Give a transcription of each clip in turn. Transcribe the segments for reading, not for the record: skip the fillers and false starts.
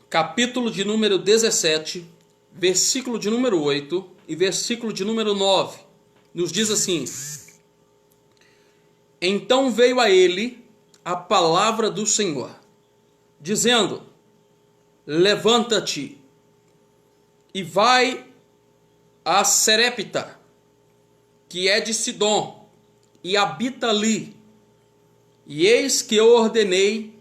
capítulo de número 17, versículo de número 8 e versículo de número 9, nos diz assim: Então veio a ele a palavra do Senhor, dizendo: Levanta-te e vai a Serepta, que é de Sidom, e habita ali. E eis que eu ordenei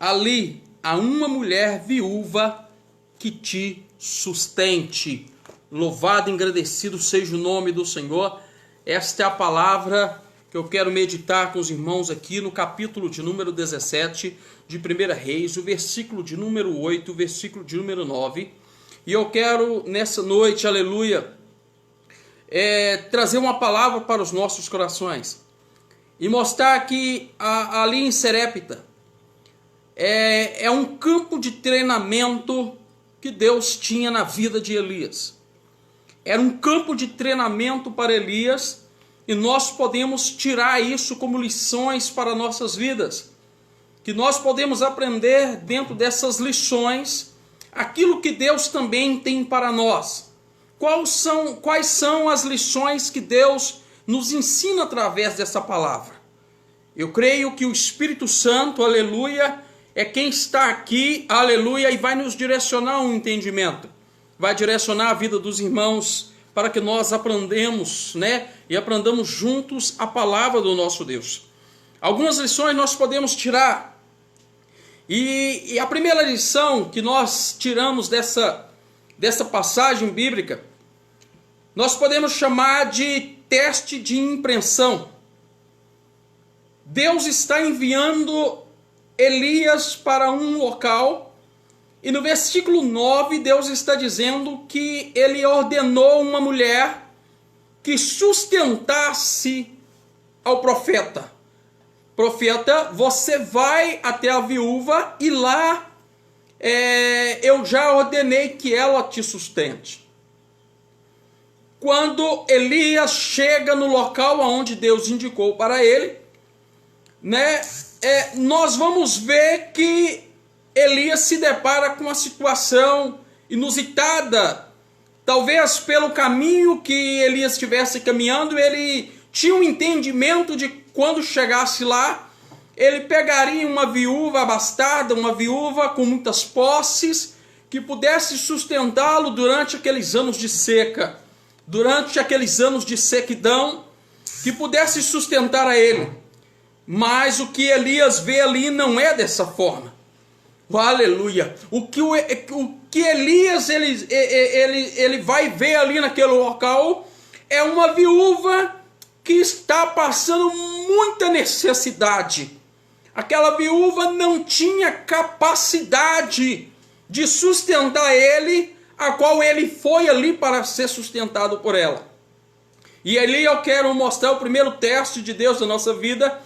ali a uma mulher viúva que te sustente. Louvado e engrandecido seja o nome do Senhor. Esta é a palavra que eu quero meditar com os irmãos aqui no capítulo de número 17 de 1 Reis, o versículo de número 8, o versículo de número 9. E eu quero nessa noite, aleluia, trazer uma palavra para os nossos corações e mostrar que ali em Serepta é um campo de treinamento que Deus tinha na vida de Elias. Era um campo de treinamento para Elias, e nós podemos tirar isso como lições para nossas vidas, que nós podemos aprender dentro dessas lições aquilo que Deus também tem para nós. Quais são as lições que Deus nos ensina através dessa palavra? Eu creio que o Espírito Santo, aleluia, é quem está aqui, aleluia, e vai nos direcionar um entendimento, vai direcionar a vida dos irmãos para que nós aprendamos, e aprendamos juntos a palavra do nosso Deus. Algumas lições nós podemos tirar, e a primeira lição que nós tiramos dessa passagem bíblica, nós podemos chamar de teste de impressão. Deus está enviando Elias para um local, e no versículo 9 Deus está dizendo que ele ordenou uma mulher que sustentasse ao profeta. Profeta, você vai até a viúva e lá eu já ordenei que ela te sustente. Quando Elias chega no local onde Deus indicou para ele, nós vamos ver que Elias se depara com uma situação inusitada. Talvez pelo caminho que Elias estivesse caminhando, ele tinha um entendimento de quando chegasse lá, ele pegaria uma viúva abastada, uma viúva com muitas posses, que pudesse sustentá-lo durante aqueles anos de seca, durante aqueles anos de sequidão, que pudesse sustentar a ele. Mas o que Elias vê ali não é dessa forma. Aleluia. O que Elias ele vai ver ali naquele local é uma viúva que está passando muita necessidade. Aquela viúva não tinha capacidade de sustentar ele, a qual ele foi ali para ser sustentado por ela. E ali eu quero mostrar o primeiro teste de Deus na nossa vida,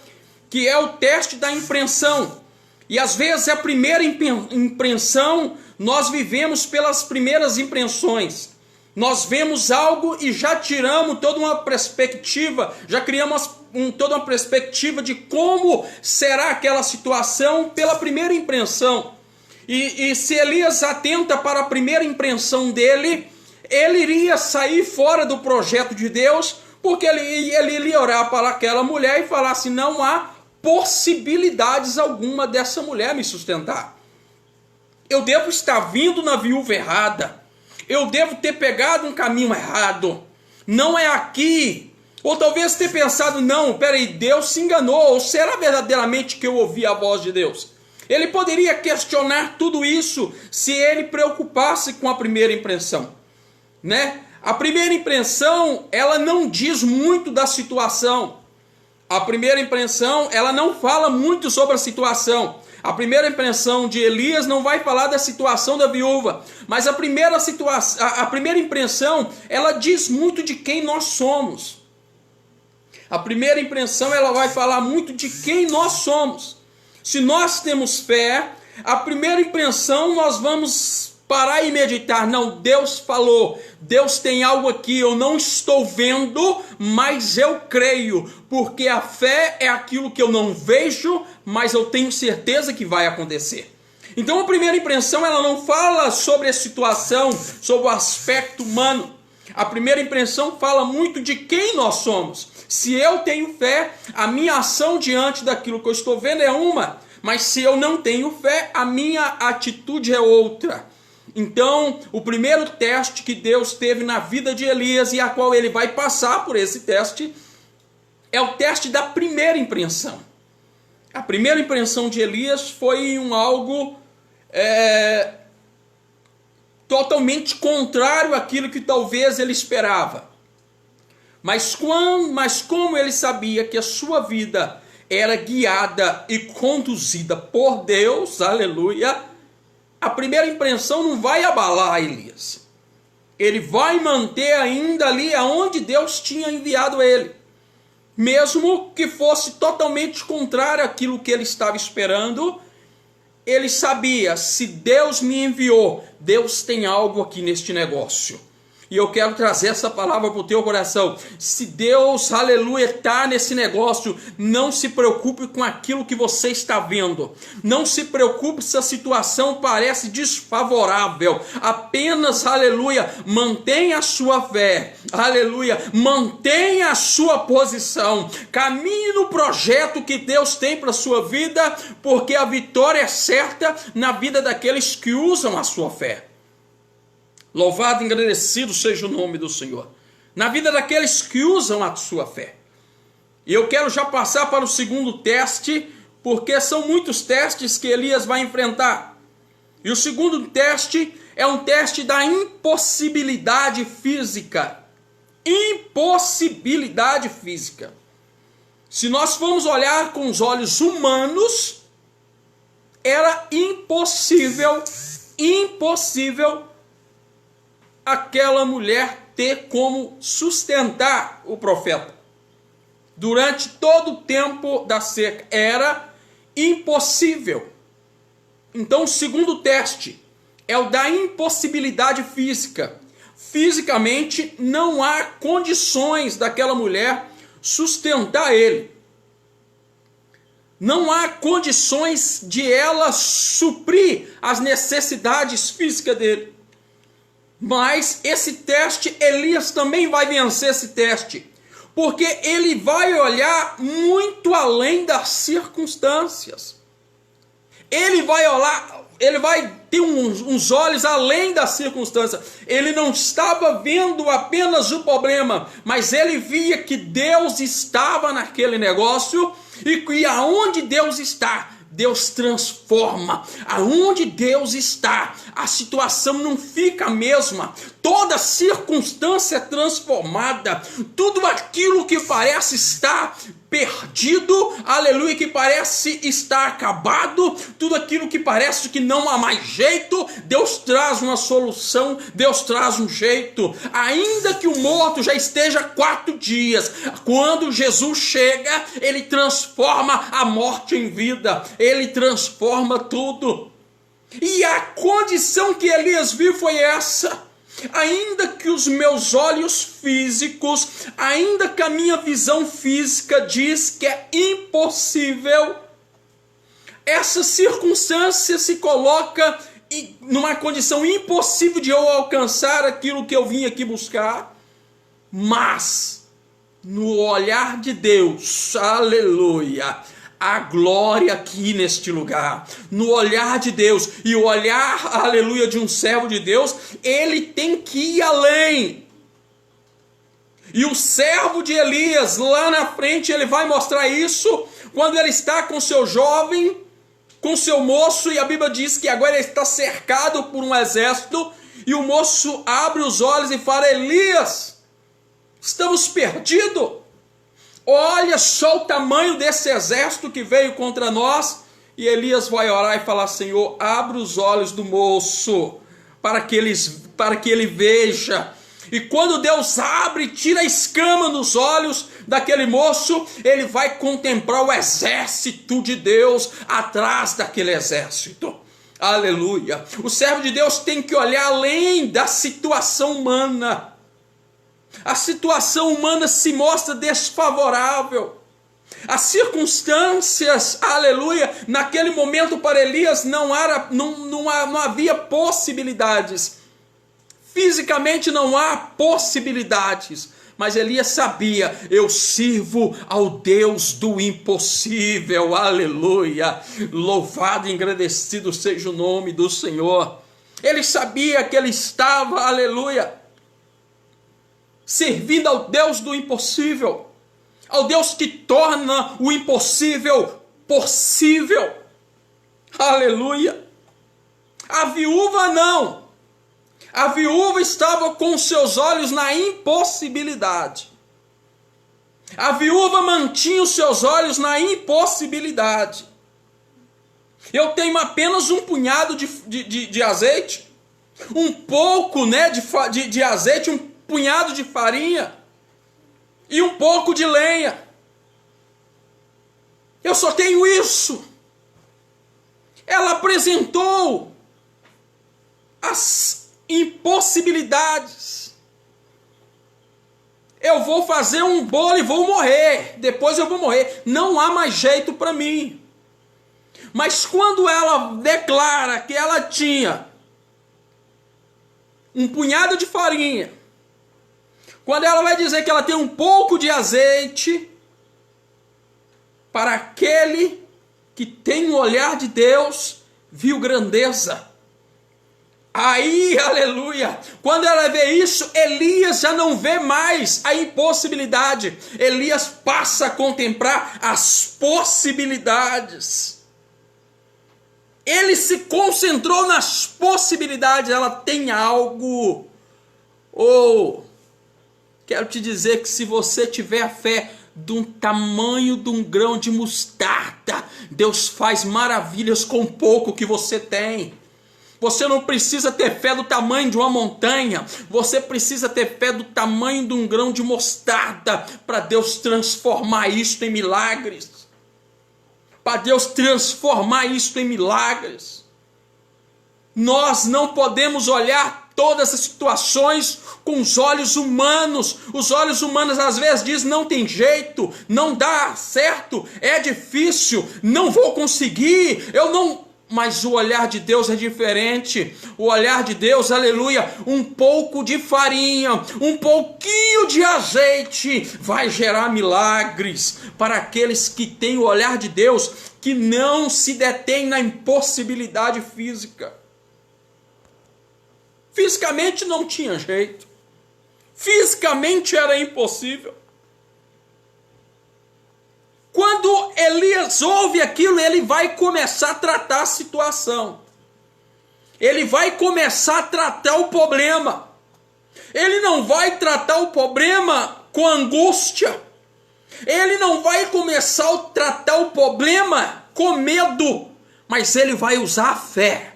que é o teste da impressão. E às vezes a primeira impressão, nós vivemos pelas primeiras impressões. Nós vemos algo e já tiramos toda uma perspectiva, já criamos toda uma perspectiva de como será aquela situação pela primeira impressão. E se Elias atenta para a primeira impressão dele, ele iria sair fora do projeto de Deus, porque ele iria orar para aquela mulher e falar assim: não há possibilidades alguma dessa mulher me sustentar. Eu devo estar vindo na viúva errada. Eu devo ter pegado um caminho errado. Não é aqui. Ou talvez ter pensado: não, peraí, Deus se enganou. Ou será verdadeiramente que eu ouvi a voz de Deus? Ele poderia questionar tudo isso se ele preocupasse com a primeira impressão, A primeira impressão, ela não diz muito da situação. A primeira impressão, ela não fala muito sobre a situação. A primeira impressão de Elias não vai falar da situação da viúva, mas a primeira impressão, ela diz muito de quem nós somos. A primeira impressão, ela vai falar muito de quem nós somos. Se nós temos fé, a primeira impressão nós vamos parar e meditar: não, Deus falou, Deus tem algo aqui, eu não estou vendo, mas eu creio, porque a fé é aquilo que eu não vejo, mas eu tenho certeza que vai acontecer. Então a primeira impressão, ela não fala sobre a situação, sobre o aspecto humano. A primeira impressão fala muito de quem nós somos. Se eu tenho fé, a minha ação diante daquilo que eu estou vendo é uma, mas se eu não tenho fé, a minha atitude é outra. Então, o primeiro teste que Deus teve na vida de Elias, e a qual ele vai passar por esse teste, é o teste da primeira impressão. A primeira impressão de Elias foi algo totalmente contrário àquilo que talvez ele esperava. Mas como ele sabia que a sua vida era guiada e conduzida por Deus, aleluia, a primeira impressão não vai abalar Elias. Ele vai manter ainda ali aonde Deus tinha enviado ele. Mesmo que fosse totalmente contrário àquilo que ele estava esperando, ele sabia, se Deus me enviou, Deus tem algo aqui neste negócio. E eu quero trazer essa palavra para o teu coração. Se Deus, aleluia, está nesse negócio, não se preocupe com aquilo que você está vendo. Não se preocupe se a situação parece desfavorável. Apenas, aleluia, mantenha a sua fé. Aleluia, mantenha a sua posição. Caminhe no projeto que Deus tem para a sua vida, porque a vitória é certa na vida daqueles que usam a sua fé. Louvado e agradecido seja o nome do Senhor. Na vida daqueles que usam a sua fé. E eu quero já passar para o segundo teste, porque são muitos testes que Elias vai enfrentar. E o segundo teste é um teste da impossibilidade física. Impossibilidade física. Se nós formos olhar com os olhos humanos, era impossível aquela mulher ter como sustentar o profeta. Durante todo o tempo da seca, era impossível. Então, o segundo teste é o da impossibilidade física. Fisicamente, não há condições daquela mulher sustentar ele. Não há condições de ela suprir as necessidades físicas dele. Mas esse teste, Elias também vai vencer esse teste, porque ele vai olhar muito além das circunstâncias. Ele vai ter uns olhos além das circunstâncias. Ele não estava vendo apenas o problema, mas ele via que Deus estava naquele negócio, e aonde Deus está, Deus transforma. Aonde Deus está, a situação não fica a mesma. Toda circunstância é transformada. Tudo aquilo que parece estar perdido, aleluia, que parece estar acabado, tudo aquilo que parece que não há mais jeito, Deus traz uma solução, Deus traz um jeito. Ainda que o morto já esteja 4 dias, quando Jesus chega, ele transforma a morte em vida, ele transforma tudo. E a condição que Elias viu foi essa: ainda que os meus olhos físicos, ainda que a minha visão física diz que é impossível, essa circunstância se coloca numa condição impossível de eu alcançar aquilo que eu vim aqui buscar, mas no olhar de Deus, aleluia, a glória aqui neste lugar, no olhar de Deus, e o olhar, aleluia, de um servo de Deus, ele tem que ir além. E o servo de Elias, lá na frente, ele vai mostrar isso, quando ele está com seu jovem, com seu moço, e a Bíblia diz que agora ele está cercado por um exército, e o moço abre os olhos e fala: Elias, estamos perdidos. Olha só o tamanho desse exército que veio contra nós. E Elias vai orar e falar: Senhor, abre os olhos do moço, para que ele veja. E quando Deus abre, tira a escama dos olhos daquele moço, ele vai contemplar o exército de Deus atrás daquele exército. Aleluia. O servo de Deus tem que olhar além da situação humana. A situação humana se mostra desfavorável. As circunstâncias, aleluia, naquele momento para Elias não havia possibilidades. Fisicamente não há possibilidades. Mas Elias sabia, eu sirvo ao Deus do impossível, aleluia. Louvado e engrandecido seja o nome do Senhor. Ele sabia que ele estava, aleluia, servindo ao Deus do impossível, ao Deus que torna o impossível possível, aleluia. A viúva não. A viúva estava com seus olhos na impossibilidade. A viúva mantinha os seus olhos na impossibilidade. Eu tenho apenas um punhado de azeite, um pouco, né, de azeite, um punhado de farinha e um pouco de lenha. Eu só tenho isso. Ela apresentou as impossibilidades. Eu vou fazer um bolo e vou morrer. Depois eu vou morrer. Não há mais jeito para mim. Mas quando ela declara que ela tinha um punhado de farinha, quando ela vai dizer que ela tem um pouco de azeite, para aquele que tem o olhar de Deus, viu grandeza. Aí, aleluia, quando ela vê isso, Elias já não vê mais a impossibilidade. Elias passa a contemplar as possibilidades. Ele se concentrou nas possibilidades. Ela tem algo. Quero te dizer que se você tiver a fé do tamanho de um grão de mostarda, Deus faz maravilhas com o pouco que você tem. Você não precisa ter fé do tamanho de uma montanha. Você precisa ter fé do tamanho de um grão de mostarda para Deus transformar isto em milagres. Para Deus transformar isto em milagres. Nós não podemos olhar todas as situações com os olhos humanos. Os olhos humanos às vezes dizem, não tem jeito, não dá certo, é difícil, não vou conseguir, eu não... Mas o olhar de Deus é diferente. O olhar de Deus, aleluia, um pouco de farinha, um pouquinho de azeite vai gerar milagres para aqueles que têm o olhar de Deus, que não se detém na impossibilidade física. Fisicamente não tinha jeito. Fisicamente era impossível. Quando Elias ouve aquilo, ele vai começar a tratar a situação. Ele vai começar a tratar o problema. Ele não vai tratar o problema com angústia. Ele não vai começar a tratar o problema com medo. Mas ele vai usar a fé.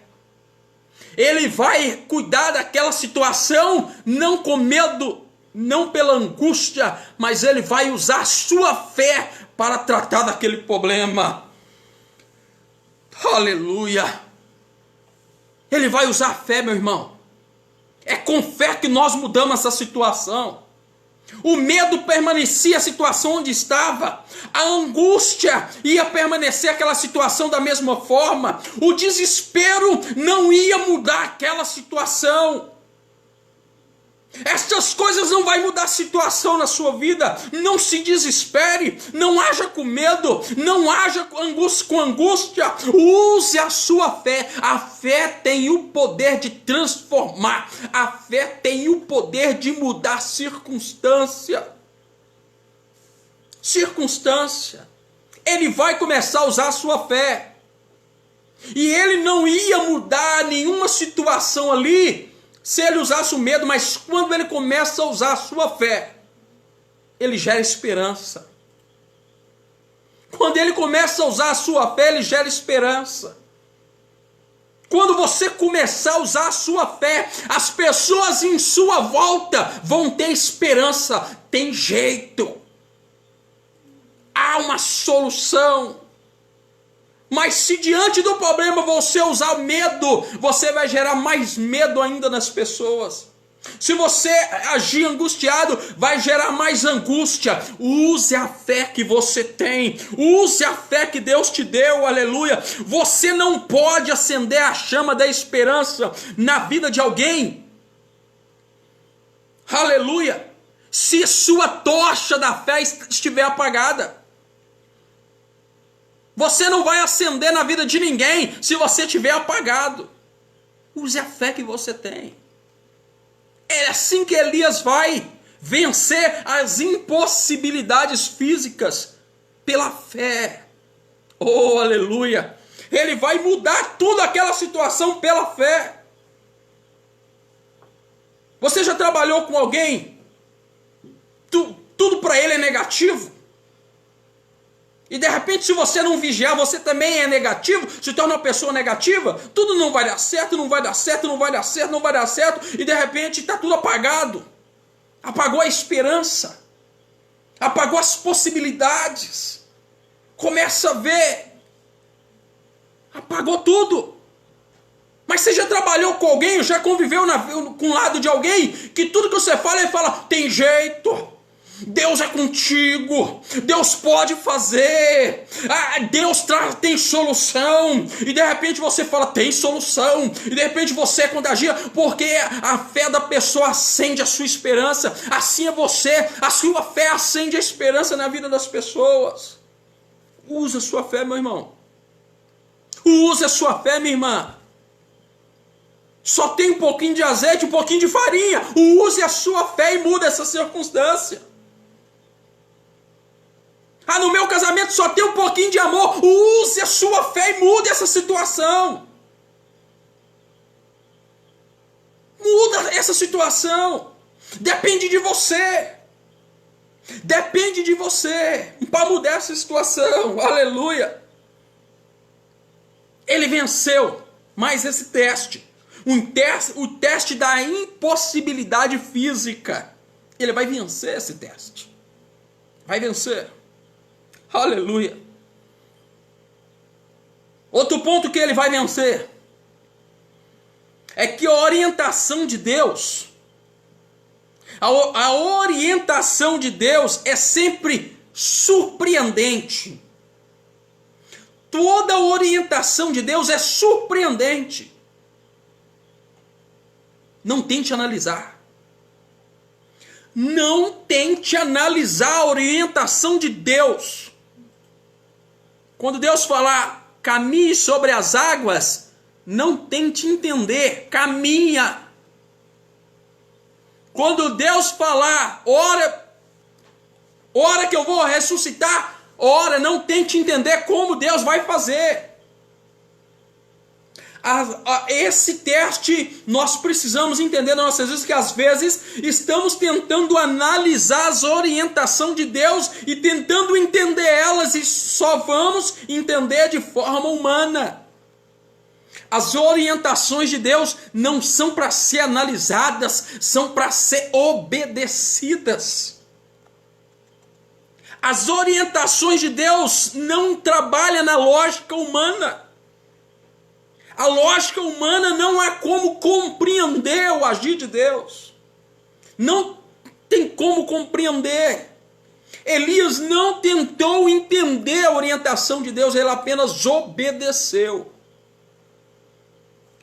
Ele vai cuidar daquela situação não com medo, não pela angústia, mas ele vai usar a sua fé para tratar daquele problema. Aleluia! Ele vai usar a fé, meu irmão. É com fé que nós mudamos essa situação. O medo permanecia a situação onde estava. A angústia ia permanecer aquela situação da mesma forma. O desespero não ia mudar aquela situação. Estas coisas não vai mudar a situação na sua vida. Não se desespere, não haja com medo, não haja com angústia. Use a sua fé. A fé tem o poder de transformar. A fé tem o poder de mudar circunstância. Ele vai começar a usar a sua fé. E ele não ia mudar nenhuma situação ali se ele usasse o medo, mas quando ele começa a usar a sua fé, ele gera esperança. Quando ele começa a usar a sua fé, ele gera esperança. Quando você começar a usar a sua fé, as pessoas em sua volta vão ter esperança. Tem jeito. Há uma solução. Mas se diante do problema você usar medo, você vai gerar mais medo ainda nas pessoas. Se você agir angustiado, vai gerar mais angústia. Use a fé que você tem. Use a fé que Deus te deu, aleluia. Você não pode acender a chama da esperança na vida de alguém, aleluia, se sua tocha da fé estiver apagada. Você não vai acender na vida de ninguém se você estiver apagado. Use a fé que você tem. É assim que Elias vai vencer as impossibilidades físicas pela fé. Oh, aleluia! Ele vai mudar tudo aquela situação pela fé. Você já trabalhou com alguém? Tudo para ele é negativo? E de repente, se você não vigiar, você também é negativo, se torna uma pessoa negativa, tudo não vai dar certo, não vai dar certo, não vai dar certo, não vai dar certo, e de repente está tudo apagado. Apagou a esperança, apagou as possibilidades, começa a ver, apagou tudo. Mas você já trabalhou com alguém, já conviveu com o lado de alguém, que tudo que você fala, ele fala, tem jeito, Deus é contigo, Deus pode fazer, Deus tem solução, e de repente você fala, tem solução, e de repente você contagia, porque a fé da pessoa acende a sua esperança, assim é você, a sua fé acende a esperança na vida das pessoas. Use a sua fé, meu irmão, use a sua fé, minha irmã. Só tem um pouquinho de azeite, um pouquinho de farinha, use a sua fé e muda essa circunstância. No meu casamento só tem um pouquinho de amor. Use a sua fé e mude essa situação. Muda essa situação. Depende de você. Depende de você para mudar essa situação. Aleluia. Ele venceu mais esse teste. O teste da impossibilidade física. Ele vai vencer esse teste. Vai vencer. Aleluia. Outro ponto que ele vai vencer é que a orientação de Deus, a orientação de Deus é sempre surpreendente. Toda a orientação de Deus é surpreendente. Não tente analisar. Não tente analisar a orientação de Deus. Quando Deus falar, caminhe sobre as águas, não tente entender, caminha. Quando Deus falar, ora que eu vou ressuscitar, ora, não tente entender como Deus vai fazer. Esse teste nós precisamos entender nas nossas vidas, que às vezes estamos tentando analisar as orientações de Deus e tentando entender elas e só vamos entender de forma humana. As orientações de Deus não são para ser analisadas, são para ser obedecidas. As orientações de Deus não trabalham na lógica humana. A lógica humana não há como compreender o agir de Deus. Não tem como compreender. Elias não tentou entender a orientação de Deus, ele apenas obedeceu.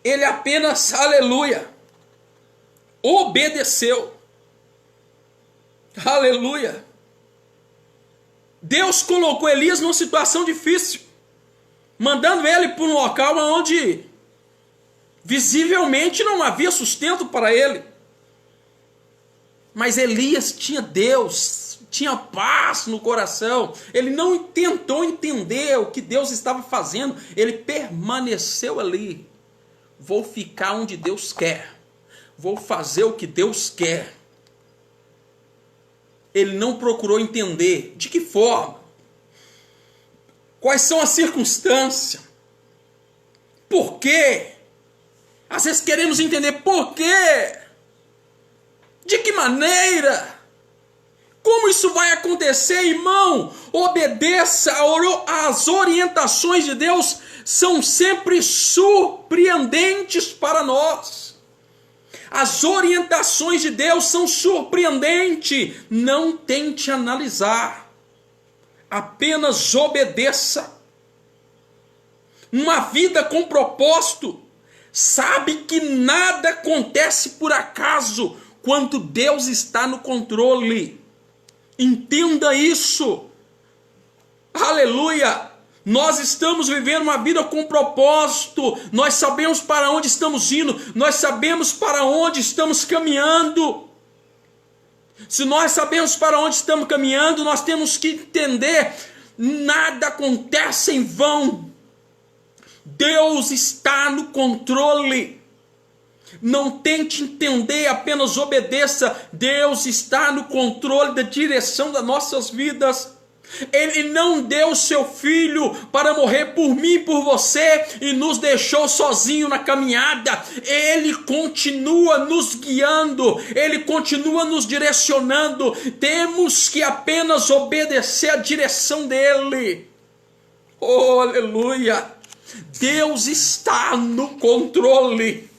Ele apenas, aleluia, obedeceu. Aleluia. Deus colocou Elias numa situação difícil, mandando ele para um local onde visivelmente não havia sustento para ele. Mas Elias tinha Deus, tinha paz no coração. Ele não tentou entender o que Deus estava fazendo. Ele permaneceu ali. Vou ficar onde Deus quer. Vou fazer o que Deus quer. Ele não procurou entender de que forma. Quais são as circunstâncias? Por quê? Às vezes queremos entender por quê. De que maneira? Como isso vai acontecer, irmão? Obedeça às orientações de Deus, são sempre surpreendentes para nós. As orientações de Deus são surpreendentes. Não tente analisar. Apenas obedeça. Uma vida com propósito. Sabe que nada acontece por acaso quando Deus está no controle. Entenda isso. Aleluia. Nós estamos vivendo uma vida com propósito. Nós sabemos para onde estamos indo. Nós sabemos para onde estamos caminhando. Se nós sabemos para onde estamos caminhando, nós temos que entender: nada acontece em vão. Deus está no controle. Não tente entender, apenas obedeça. Deus está no controle da direção das nossas vidas. Ele não deu seu filho para morrer por mim e por você e nos deixou sozinho na caminhada. Ele continua nos guiando, ele continua nos direcionando. Temos que apenas obedecer a direção dele. Oh, aleluia! Deus está no controle.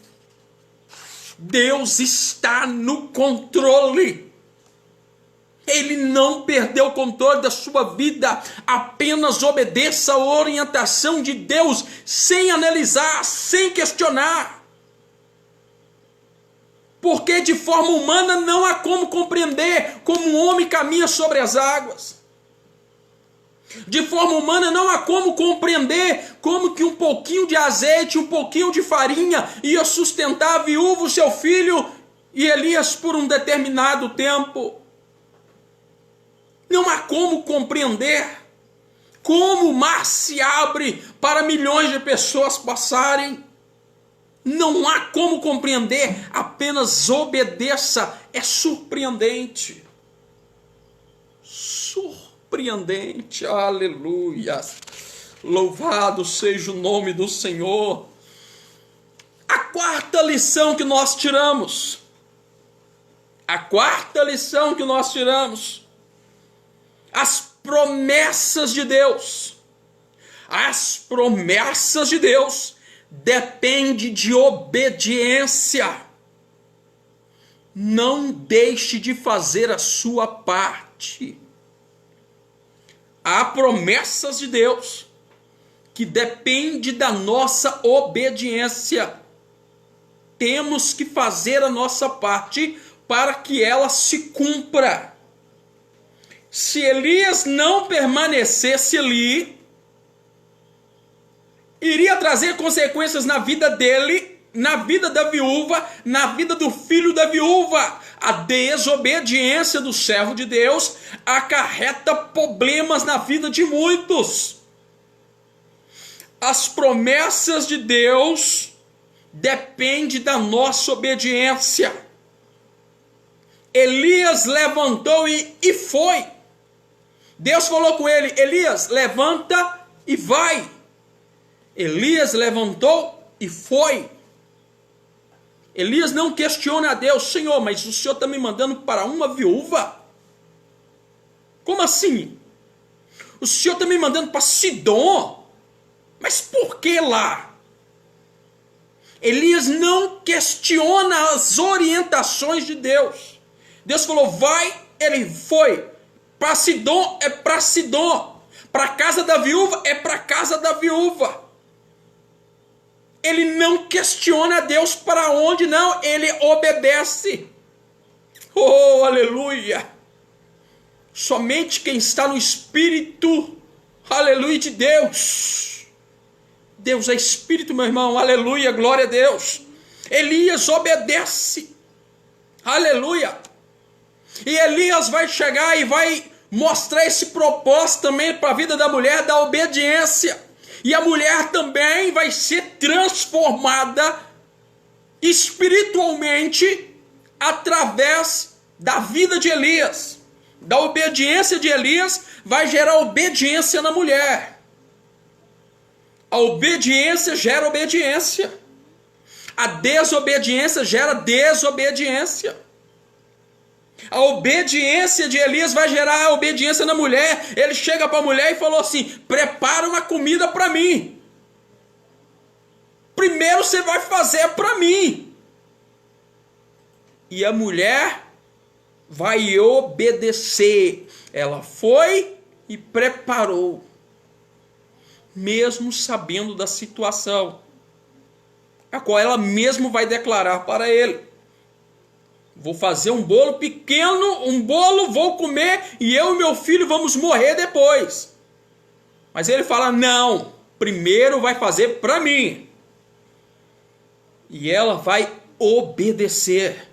Deus está no controle. Ele não perdeu o controle da sua vida. Apenas obedeça a orientação de Deus, sem analisar, sem questionar. Porque de forma humana não há como compreender como um homem caminha sobre as águas. De forma humana não há como compreender como que um pouquinho de azeite, um pouquinho de farinha ia sustentar a viúva, o seu filho e Elias por um determinado tempo. Não há como compreender como o mar se abre para milhões de pessoas passarem. Não há como compreender, apenas obedeça. É surpreendente. Surpreendente, aleluia. Louvado seja o nome do Senhor. A quarta lição que nós tiramos. A quarta lição que nós tiramos. As promessas de Deus. As promessas de Deus dependem de obediência. Não deixe de fazer a sua parte. Há promessas de Deus que dependem da nossa obediência. Temos que fazer a nossa parte para que ela se cumpra. Se Elias não permanecesse ali, iria trazer consequências na vida dele, na vida da viúva, na vida do filho da viúva. A desobediência do servo de Deus acarreta problemas na vida de muitos. As promessas de Deus dependem da nossa obediência. Elias levantou e foi. Deus falou com ele: Elias, levanta e vai. Elias levantou e foi. Elias não questiona a Deus: Senhor, mas o Senhor está me mandando para uma viúva? Como assim? O Senhor está me mandando para Sidom? Mas por que lá? Elias não questiona as orientações de Deus. Deus falou: vai, ele foi. Para Sidom é para Sidom. Para a casa da viúva é para a casa da viúva. Ele não questiona a Deus para onde, não. Ele obedece. Oh, aleluia. Somente quem está no Espírito, aleluia, de Deus. Deus é Espírito, meu irmão. Aleluia, glória a Deus. Elias obedece. Aleluia. E Elias vai chegar e vai mostrar esse propósito também para a vida da mulher, da obediência. E a mulher também vai ser transformada espiritualmente através da vida de Elias. Da obediência de Elias vai gerar obediência na mulher. A obediência gera obediência. A desobediência gera desobediência. A obediência de Elias vai gerar a obediência na mulher. Ele chega para a mulher e falou assim: prepara uma comida para mim. Primeiro você vai fazer para mim. e a mulher vai obedecer. Ela foi e preparou, mesmo sabendo da situação, a qual ela mesmo vai declarar para ele: vou fazer um bolo pequeno, um bolo, vou comer, e eu e meu filho vamos morrer depois. Mas ele fala: não, primeiro vai fazer para mim. E ela vai obedecer.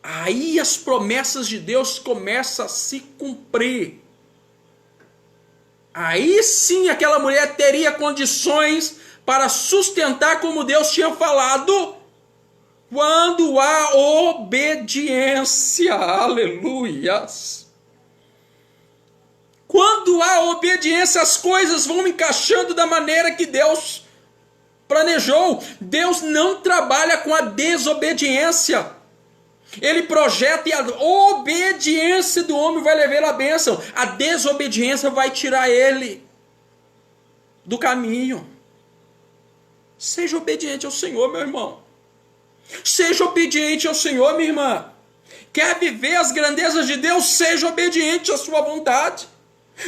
Aí as promessas de Deus começam a se cumprir. Aí sim aquela mulher teria condições para sustentar como Deus tinha falado, quando há obediência. Aleluias! Quando há obediência, as coisas vão encaixando da maneira que Deus planejou. Deus não trabalha com a desobediência. Ele projeta e a obediência do homem vai levar a bênção. A desobediência vai tirar ele do caminho. Seja obediente ao Senhor, meu irmão. Seja obediente ao Senhor, minha irmã. Quer viver as grandezas de Deus? Seja obediente à sua vontade.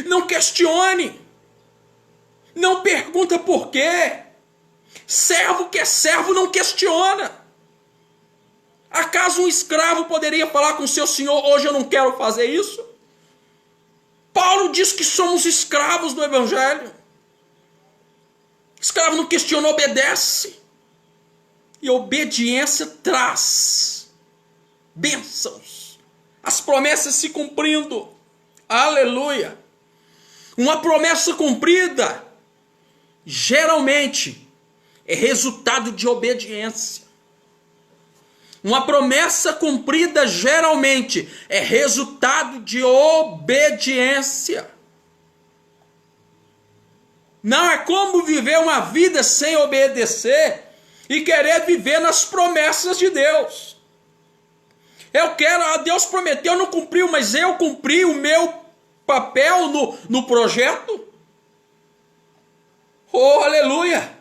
Não questione. Não pergunta por quê. Servo que é servo não questiona. Acaso um escravo poderia falar com seu senhor: hoje eu não quero fazer isso? Paulo diz que somos escravos do evangelho. Escravo não questiona, obedece. E obediência traz bênçãos. As promessas se cumprindo. Aleluia. Uma promessa cumprida geralmente é resultado de obediência. Uma promessa cumprida geralmente é resultado de obediência. Não é como viver uma vida sem obedecer e querer viver nas promessas de Deus. Eu quero, Deus prometeu, não cumpriu, mas eu cumpri o meu papel no projeto. Oh, aleluia!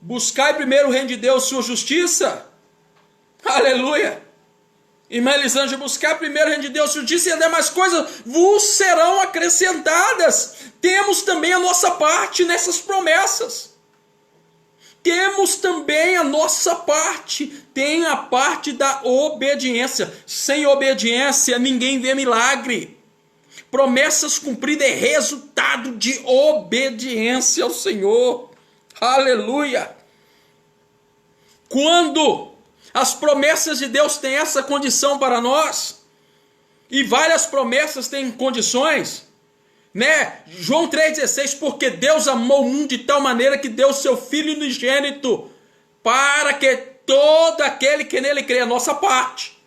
Buscai primeiro o reino de Deus, sua justiça. Aleluia! Irmã Elisângela, buscar primeiro o reino de Deus, sua justiça, e as demais coisas vos serão acrescentadas. Temos também a nossa parte nessas promessas. Temos também a nossa parte. Tem a parte da obediência. Sem obediência ninguém vê milagre. Promessas cumpridas é resultado de obediência ao Senhor. Aleluia! Quando as promessas de Deus têm essa condição para nós, e várias promessas têm condições, né? João 3,16, porque Deus amou o mundo de tal maneira que deu o seu Filho unigênito, para que todo aquele que nele crê, a nossa parte.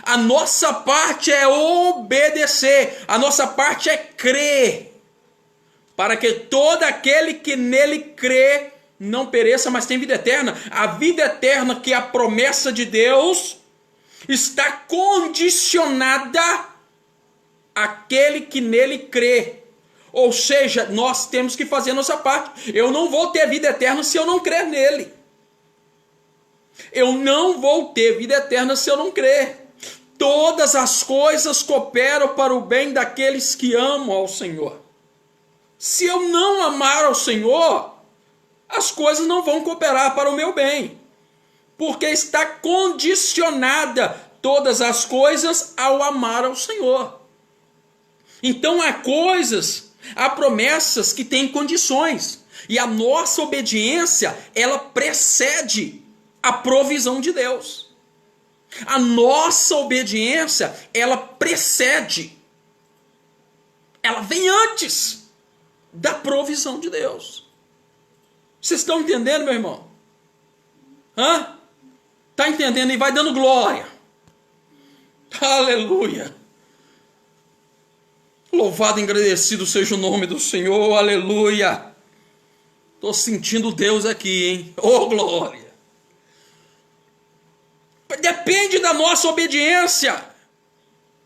A nossa parte é obedecer, a nossa parte é crer, para que todo aquele que nele crê não pereça, mas tem vida eterna. A vida eterna, que é a promessa de Deus, está condicionada àquele que nele crê. Ou seja, nós temos que fazer a nossa parte. Eu não vou ter vida eterna se eu não crer nele. Eu não vou ter vida eterna se eu não crer. Todas as coisas cooperam para o bem daqueles que amam ao Senhor. Se eu não amar ao Senhor, as coisas não vão cooperar para o meu bem, porque está condicionada todas as coisas ao amar ao Senhor. Então há promessas que têm condições, e a nossa obediência, ela precede a provisão de Deus. A nossa obediência, ela precede, ela vem antes da provisão de Deus. Vocês estão entendendo, meu irmão? Está entendendo? E vai dando glória. Aleluia. Louvado e agradecido seja o nome do Senhor. Aleluia. Estou sentindo Deus aqui, hein? Oh, glória. Depende da nossa obediência.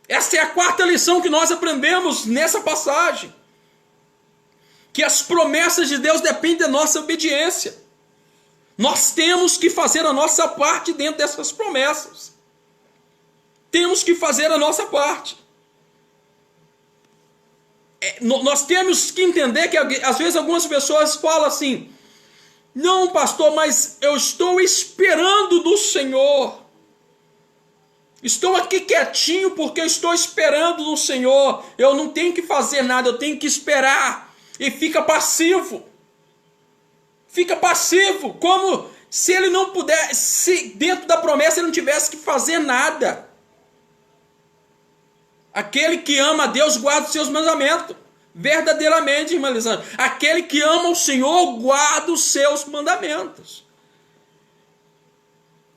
Essa é a quarta lição que nós aprendemos nessa passagem. Que as promessas de Deus dependem da nossa obediência. Nós temos que fazer a nossa parte dentro dessas promessas. Temos que fazer a nossa parte. Nós temos que entender que às vezes algumas pessoas falam assim: não, pastor, mas eu estou esperando do Senhor. Estou aqui quietinho porque eu estou esperando do Senhor. Eu não tenho que fazer nada, eu tenho que esperar. E fica passivo. Fica passivo, como se ele não pudesse, se dentro da promessa ele não tivesse que fazer nada. Aquele que ama a Deus guarda os seus mandamentos. Verdadeiramente, irmã Lisandra. Aquele que ama o Senhor guarda os seus mandamentos.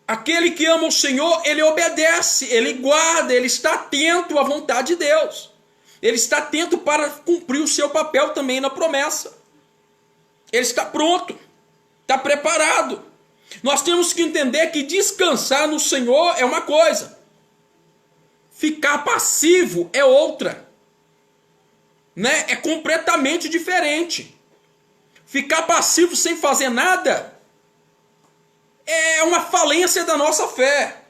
Aquele que ama o Senhor, ele obedece, ele guarda, ele está atento à vontade de Deus. Ele está atento para cumprir o seu papel também na promessa. Ele está pronto, está preparado. Nós temos que entender que descansar no Senhor é uma coisa. Ficar passivo é outra. Né? É completamente diferente. Ficar passivo sem fazer nada é uma falência da nossa fé.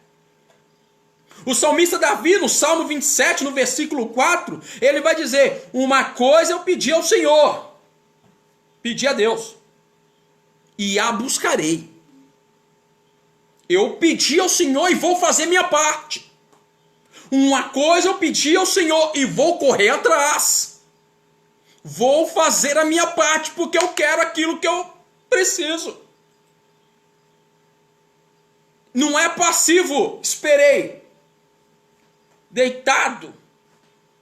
O salmista Davi, no Salmo 27, no versículo 4, ele vai dizer: uma coisa eu pedi ao Senhor, pedi a Deus, e a buscarei. Eu pedi ao Senhor e vou fazer minha parte. Uma coisa eu pedi ao Senhor e vou correr atrás. Vou fazer a minha parte porque eu quero aquilo que eu preciso. Não é passivo, esperei, deitado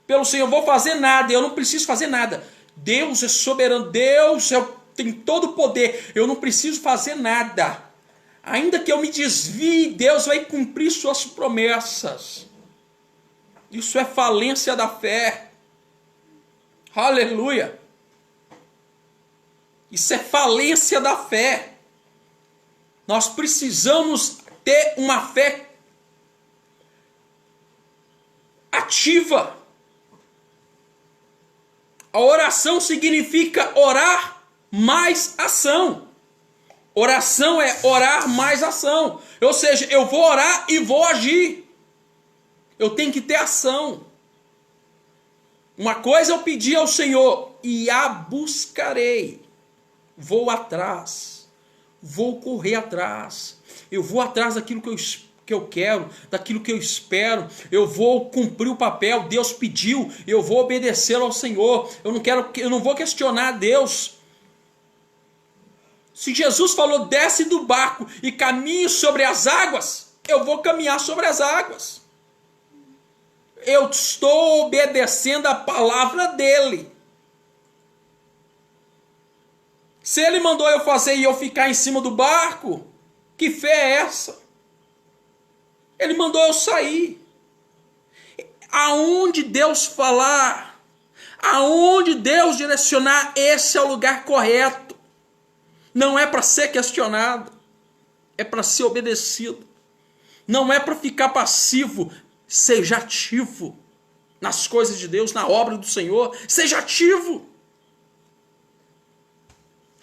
pelo Senhor, vou fazer nada, eu não preciso fazer nada. Deus é soberano, Deus tem todo o poder, eu não preciso fazer nada. Ainda que eu me desvie, Deus vai cumprir suas promessas. Isso é falência da fé. Aleluia. Isso é falência da fé. Nós precisamos ter uma fé ativa. A oração significa orar mais ação. Oração é orar mais ação. Ou seja, eu vou orar e vou agir. Eu tenho que ter ação. Uma coisa eu pedi ao Senhor e a buscarei. Vou atrás. Vou correr atrás. Eu vou atrás daquilo que eu quero, daquilo que eu espero. Eu vou cumprir o papel. Deus pediu, eu vou obedecer ao Senhor. Eu não vou questionar Deus. Se Jesus falou: desce do barco e caminhe sobre as águas, eu vou caminhar sobre as águas. Eu estou obedecendo a palavra dele. Se ele mandou eu fazer e eu ficar em cima do barco, que fé é essa? Ele mandou eu sair. Aonde Deus falar, aonde Deus direcionar, esse é o lugar correto. Não é para ser questionado, é para ser obedecido. Não é para ficar passivo, seja ativo nas coisas de Deus, na obra do Senhor. Seja ativo.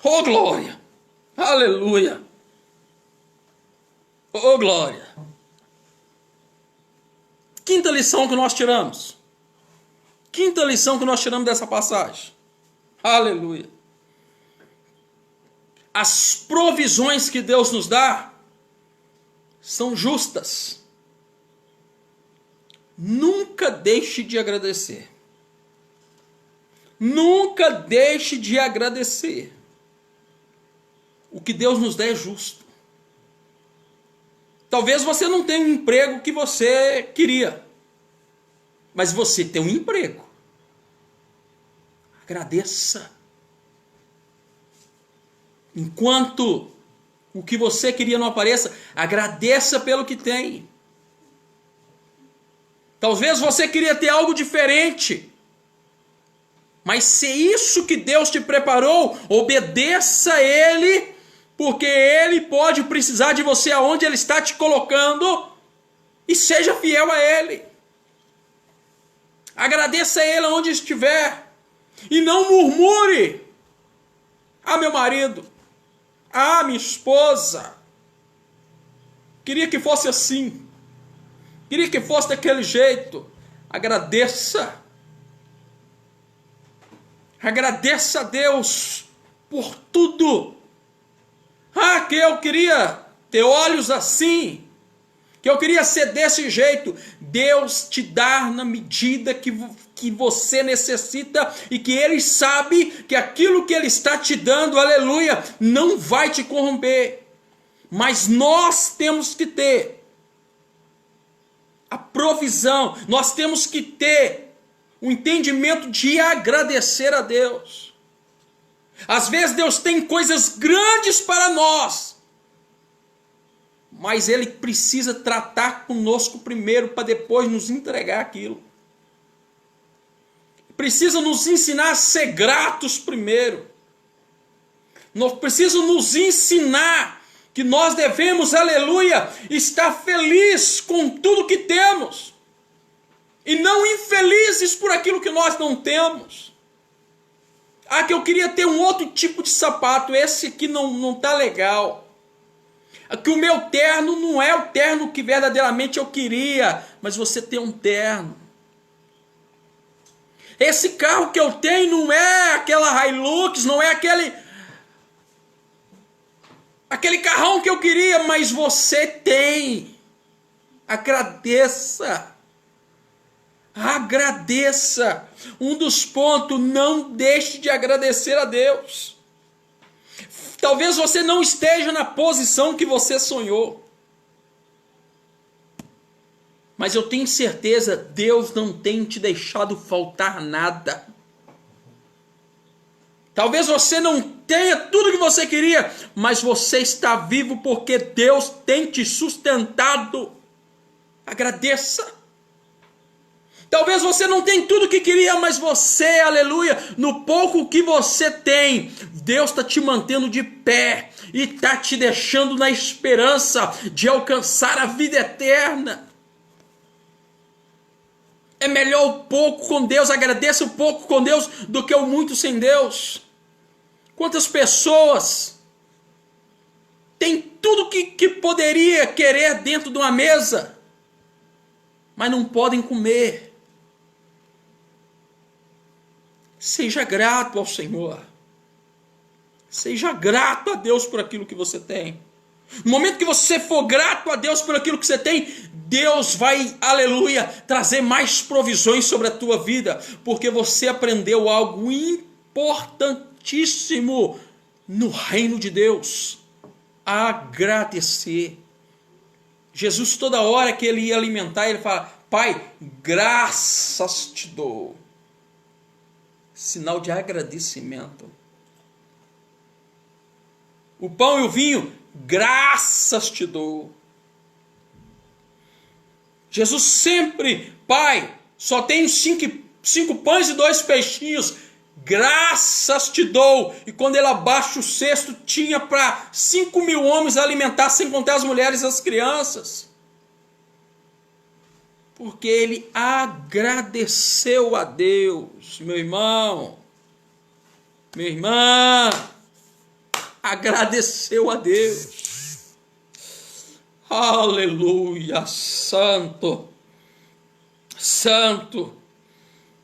Oh, glória! Aleluia! Oh, glória! Quinta lição que nós tiramos. Quinta lição que nós tiramos dessa passagem. Aleluia! As provisões que Deus nos dá são justas. Nunca deixe de agradecer. Nunca deixe de agradecer. O que Deus nos dá é justo. Talvez você não tenha o emprego que você queria, mas você tem um emprego. Agradeça. Enquanto o que você queria não apareça, agradeça pelo que tem. Talvez você queria ter algo diferente, mas se é isso que Deus te preparou, obedeça a Ele, porque Ele pode precisar de você aonde Ele está te colocando, e seja fiel a Ele. Agradeça a Ele aonde estiver, e não murmure: ah, meu marido, Ah, minha esposa, queria que fosse assim. Queria que fosse daquele jeito. Agradeça. Agradeça a Deus por tudo. Ah, que eu queria ter olhos assim, que eu queria ser desse jeito. Deus te dá na medida que você necessita e que Ele sabe que aquilo que Ele está te dando, aleluia, não vai te corromper. Mas nós temos que ter a provisão, nós temos que ter o entendimento de agradecer a Deus. Às vezes Deus tem coisas grandes para nós, mas Ele precisa tratar conosco primeiro para depois nos entregar aquilo. Precisa nos ensinar a ser gratos primeiro. Precisa nos ensinar que nós devemos, aleluia, estar felizes com tudo que temos e não infelizes por aquilo que nós não temos. Ah, que eu queria ter um outro tipo de sapato, esse aqui não está legal. Que o meu terno não é o terno que verdadeiramente eu queria, mas você tem um terno. Esse carro que eu tenho não é aquela Hilux, não é aquele carrão que eu queria, mas você tem. Agradeça. Agradeça. Um dos pontos, não deixe de agradecer a Deus. Talvez você não esteja na posição que você sonhou, mas eu tenho certeza, Deus não tem te deixado faltar nada. Talvez você não tenha tudo que você queria, mas você está vivo porque Deus tem te sustentado. Agradeça. Talvez você não tenha tudo que queria, mas você, aleluia, no pouco que você tem, Deus está te mantendo de pé e está te deixando na esperança de alcançar a vida eterna. É melhor o pouco com Deus, agradeça o pouco com Deus do que o muito sem Deus. Quantas pessoas têm tudo que poderia querer dentro de uma mesa, mas não podem comer. Seja grato ao Senhor. Seja grato a Deus por aquilo que você tem. No momento que você for grato a Deus por aquilo que você tem, Deus vai, aleluia, trazer mais provisões sobre a tua vida, porque você aprendeu algo importantíssimo no reino de Deus: agradecer. Jesus, toda hora que ele ia alimentar, ele fala: Pai, graças te dou. Sinal de agradecimento. O pão e o vinho, graças te dou. Jesus sempre: Pai, só tenho cinco pães e 2 peixinhos, graças te dou. E quando ele abaixa o cesto, tinha para 5.000 homens alimentar, sem contar as mulheres e as crianças. Porque ele agradeceu a Deus. Meu irmão, minha irmã, agradeceu a Deus. Aleluia, santo, santo,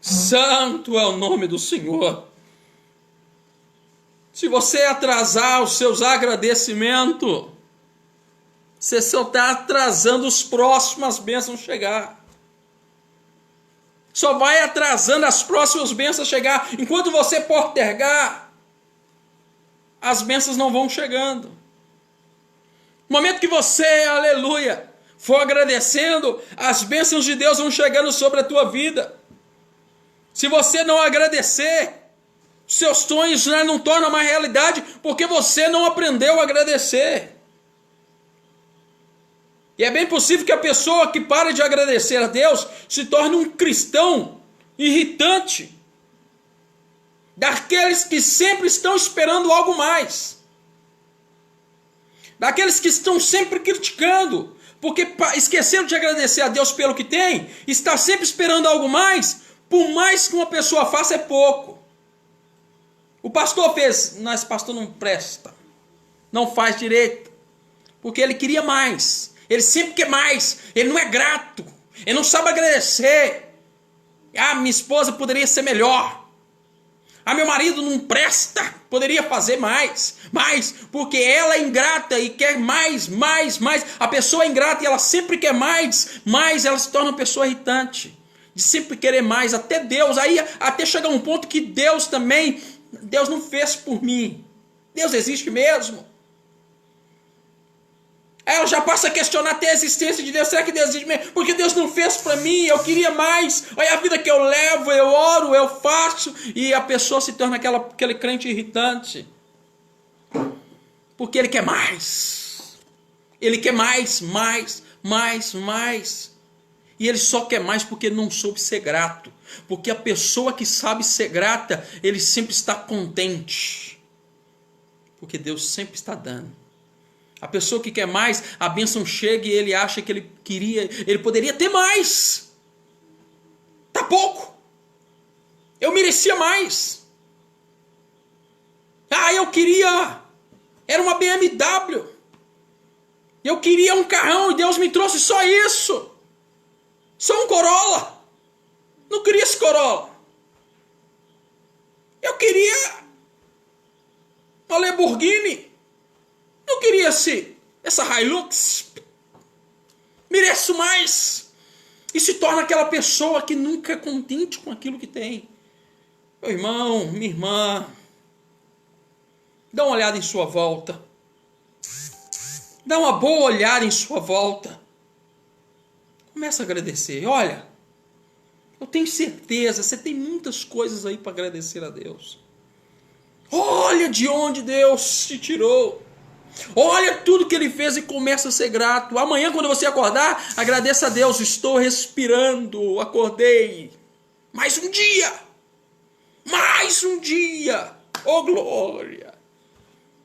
santo é o nome do Senhor. Se você atrasar os seus agradecimentos, você só está atrasando as próximas bênçãos chegar. Só vai atrasando as próximas bênçãos chegar. Enquanto você postergar, as bênçãos não vão chegando. No momento que você, aleluia, for agradecendo, as bênçãos de Deus vão chegando sobre a tua vida. Se você não agradecer, seus sonhos não tornam mais realidade, porque você não aprendeu a agradecer. E é bem possível que a pessoa que para de agradecer a Deus se torne um cristão irritante, daqueles que sempre estão esperando algo mais, daqueles que estão sempre criticando, porque esqueceram de agradecer a Deus pelo que tem, está sempre esperando algo mais. Por mais que uma pessoa faça, é pouco. O pastor fez, mas pastor não presta. não faz direito. Porque ele queria mais. Ele sempre quer mais. Ele não é grato. Ele não sabe agradecer. Ah, minha esposa poderia ser melhor. Ah, meu marido não presta. Poderia fazer mais. Mais. Porque ela é ingrata e quer mais, mais, mais. A pessoa é ingrata e ela sempre quer mais. Mais, ela se torna uma pessoa irritante. De sempre querer mais. Até Deus. Aí até chegar um ponto que Deus também... Deus não fez por mim. Deus existe mesmo. Aí ela já passa a questionar até a existência de Deus. Será que Deus existe mesmo? Porque Deus não fez para mim, eu queria mais. Olha a vida que eu levo, eu oro, eu faço. E a pessoa se torna aquele crente irritante. Porque ele quer mais. Ele quer mais, mais, mais, mais. E ele só quer mais porque não soube ser grato. Porque a pessoa que sabe ser grata, ele sempre está contente. Porque Deus sempre está dando. A pessoa que quer mais, a bênção chega e ele acha que ele poderia ter mais. Tá pouco. Eu merecia mais. Ah, eu queria. Era uma BMW. Eu queria um carrão e Deus me trouxe só isso. Só um Corolla. Não queria esse Corolla. Eu queria uma Lamborghini. Não queria essa Hilux. Mereço mais. E se torna aquela pessoa que nunca é contente com aquilo que tem. Meu irmão, minha irmã, dá uma olhada em sua volta. Dá uma boa olhada em sua volta. Começa a agradecer. Olha, eu tenho certeza, você tem muitas coisas aí para agradecer a Deus. Olha de onde Deus te tirou. Olha tudo que Ele fez e começa a ser grato. Amanhã, quando você acordar, agradeça a Deus. Estou respirando, acordei. Mais um dia. Mais um dia. Oh, glória.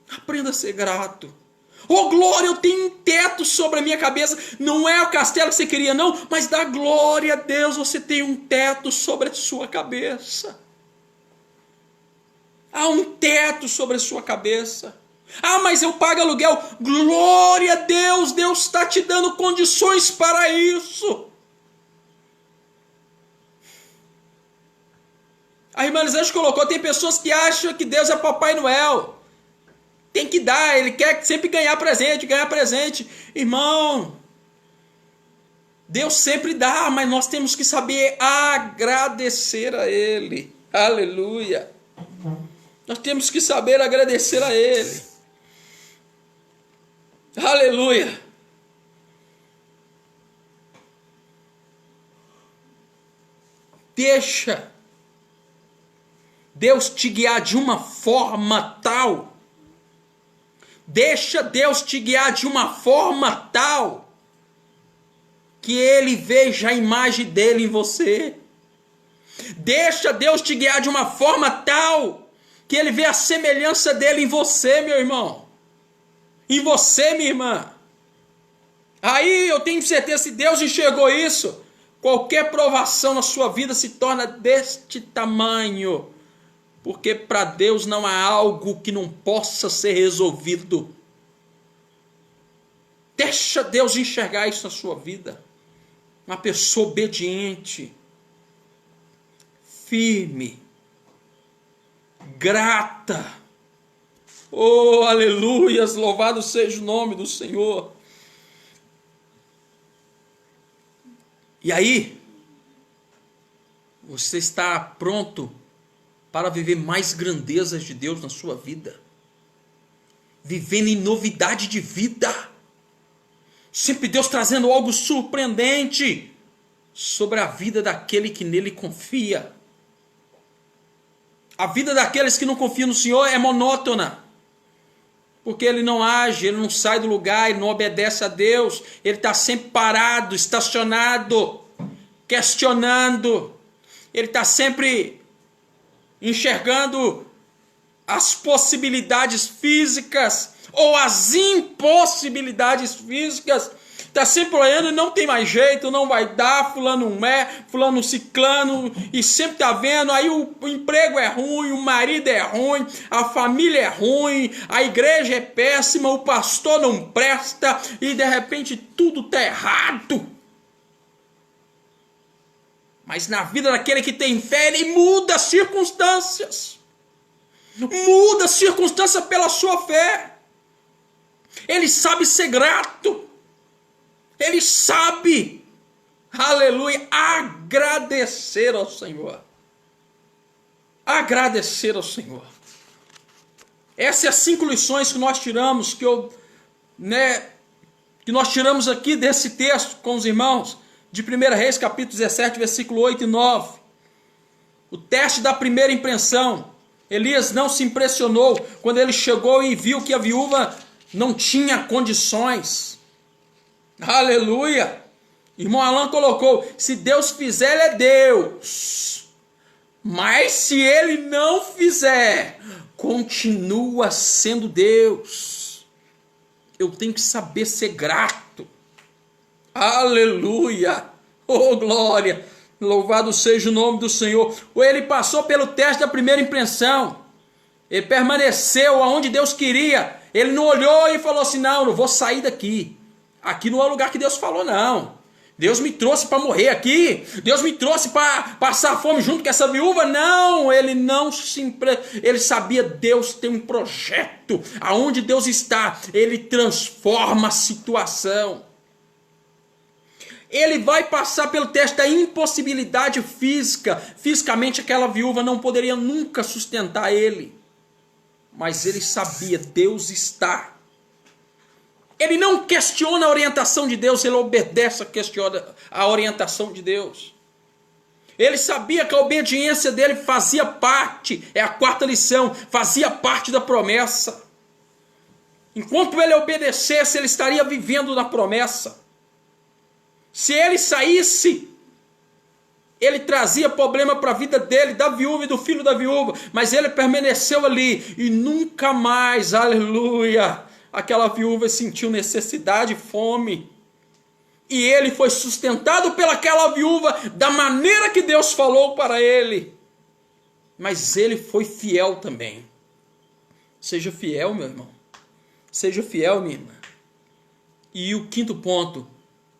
Aprenda a ser grato. Oh, glória, eu tenho um teto sobre a minha cabeça. Não é o castelo que você queria, não. Mas dá glória a Deus, você tem um teto sobre a sua cabeça. Há um teto sobre a sua cabeça. Ah, mas eu pago aluguel. Glória a Deus, Deus está te dando condições para isso. A irmã Elisângela colocou, tem pessoas que acham que Deus é Papai Noel. Tem que dar, ele quer sempre ganhar presente, ganhar presente. Irmão, Deus sempre dá, mas nós temos que saber agradecer a Ele. Aleluia. Nós temos que saber agradecer a Ele. Aleluia. Deixa Deus te guiar de uma forma tal. Deixa Deus te guiar de uma forma tal que Ele veja a imagem dele em você. Deixa Deus te guiar de uma forma tal que Ele vê a semelhança dele em você, meu irmão. Em você, minha irmã. Aí eu tenho certeza, se Deus enxergou isso, qualquer provação na sua vida se torna deste tamanho. Porque para Deus não há algo que não possa ser resolvido. Deixa Deus enxergar isso na sua vida. Uma pessoa obediente, firme, grata. Oh, aleluias, louvado seja o nome do Senhor. E aí, você está pronto para viver mais grandezas de Deus na sua vida? Vivendo em novidade de vida. Sempre Deus trazendo algo surpreendente sobre a vida daquele que nele confia. A vida daqueles que não confiam no Senhor é monótona. Porque ele não age, ele não sai do lugar, ele não obedece a Deus. Ele está sempre parado, estacionado, questionando. Ele está sempre enxergando as possibilidades físicas ou as impossibilidades físicas. está sempre olhando e não tem mais jeito, não vai dar, fulano não é, fulano ciclano, e sempre está vendo, aí o emprego é ruim, o marido é ruim, a família é ruim, a igreja é péssima, o pastor não presta, e de repente tudo está errado. Mas na vida daquele que tem fé, ele muda as circunstâncias. Muda a circunstância pela sua fé. Ele sabe ser grato. Ele sabe, aleluia, agradecer ao Senhor. Agradecer ao Senhor. Essas 5 lições que nós tiramos, que nós tiramos aqui desse texto com os irmãos, de 1 Reis, capítulo 17, versículo 8 e 9. O teste da primeira impressão. Elias não se impressionou quando ele chegou e viu que a viúva não tinha condições. Aleluia! Irmão Alan colocou, se Deus fizer, ele é Deus. Mas se ele não fizer, continua sendo Deus. Eu tenho que saber ser grato. Aleluia! Oh, glória! Louvado seja o nome do Senhor. Ou ele passou pelo teste da primeira impressão. Ele permaneceu aonde Deus queria. Ele não olhou e falou assim, não vou sair daqui. Aqui não é o lugar que Deus falou, não. Deus me trouxe para morrer aqui. Deus me trouxe para passar fome junto com essa viúva. Não, ele sabia, Deus tem um projeto. Aonde Deus está, ele transforma a situação. Ele vai passar pelo teste da impossibilidade física. Fisicamente aquela viúva não poderia nunca sustentar ele. Mas ele sabia, Deus está. Ele não questiona a orientação de Deus, ele obedece a orientação de Deus. Ele sabia que a obediência dele fazia parte, é a 4ª lição, fazia parte da promessa. Enquanto ele obedecesse, ele estaria vivendo na promessa. Se ele saísse, ele trazia problema para a vida dele, da viúva e do filho da viúva, mas ele permaneceu ali e nunca mais, aleluia, aquela viúva sentiu necessidade e fome. E ele foi sustentado pelaquela viúva da maneira que Deus falou para ele. Mas ele foi fiel também. Seja fiel, meu irmão. Seja fiel, minha irmã. E o 5º ponto,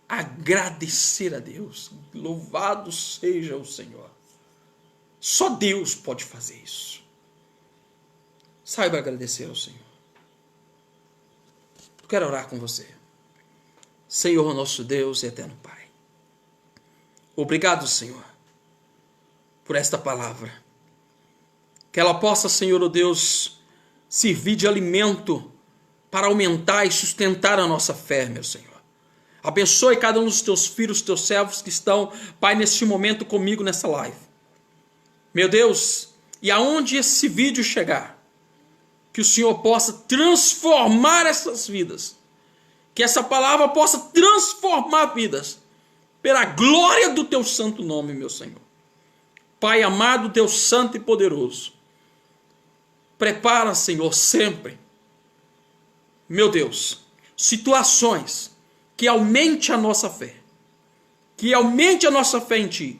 agradecer a Deus. Louvado seja o Senhor. Só Deus pode fazer isso. Saiba agradecer ao Senhor. Eu quero orar com você. Senhor, nosso Deus e eterno Pai. Obrigado, Senhor, por esta palavra. Que ela possa, Senhor, oh Deus, servir de alimento para aumentar e sustentar a nossa fé, meu Senhor. Abençoe cada um dos teus filhos, teus servos que estão, Pai, neste momento comigo nessa live. Meu Deus, e aonde esse vídeo chegar, que o Senhor possa transformar essas vidas. Que essa palavra possa transformar vidas. Pela glória do teu santo nome, meu Senhor. Pai amado, Deus santo e poderoso. Prepara, Senhor, sempre, meu Deus, situações que aumente a nossa fé. Que aumente a nossa fé em Ti.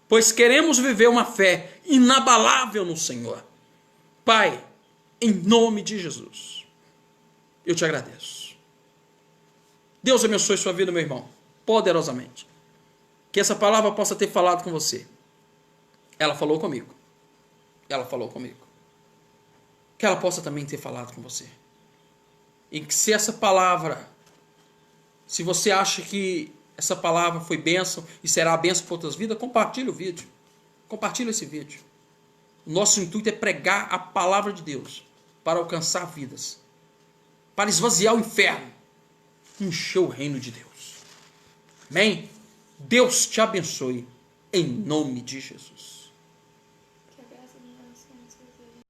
Pois queremos viver uma fé inabalável no Senhor. Pai, em nome de Jesus, eu te agradeço. Deus abençoe sua vida, meu irmão, poderosamente. Que essa palavra possa ter falado com você. Ela falou comigo. Ela falou comigo. Que ela possa também ter falado com você. E que se essa palavra, se você acha que essa palavra foi bênção e será bênção para outras vidas, compartilhe o vídeo. Compartilhe esse vídeo. O nosso intuito é pregar a palavra de Deus para alcançar vidas, para esvaziar o inferno, encher o reino de Deus. Amém? Deus te abençoe em nome de Jesus.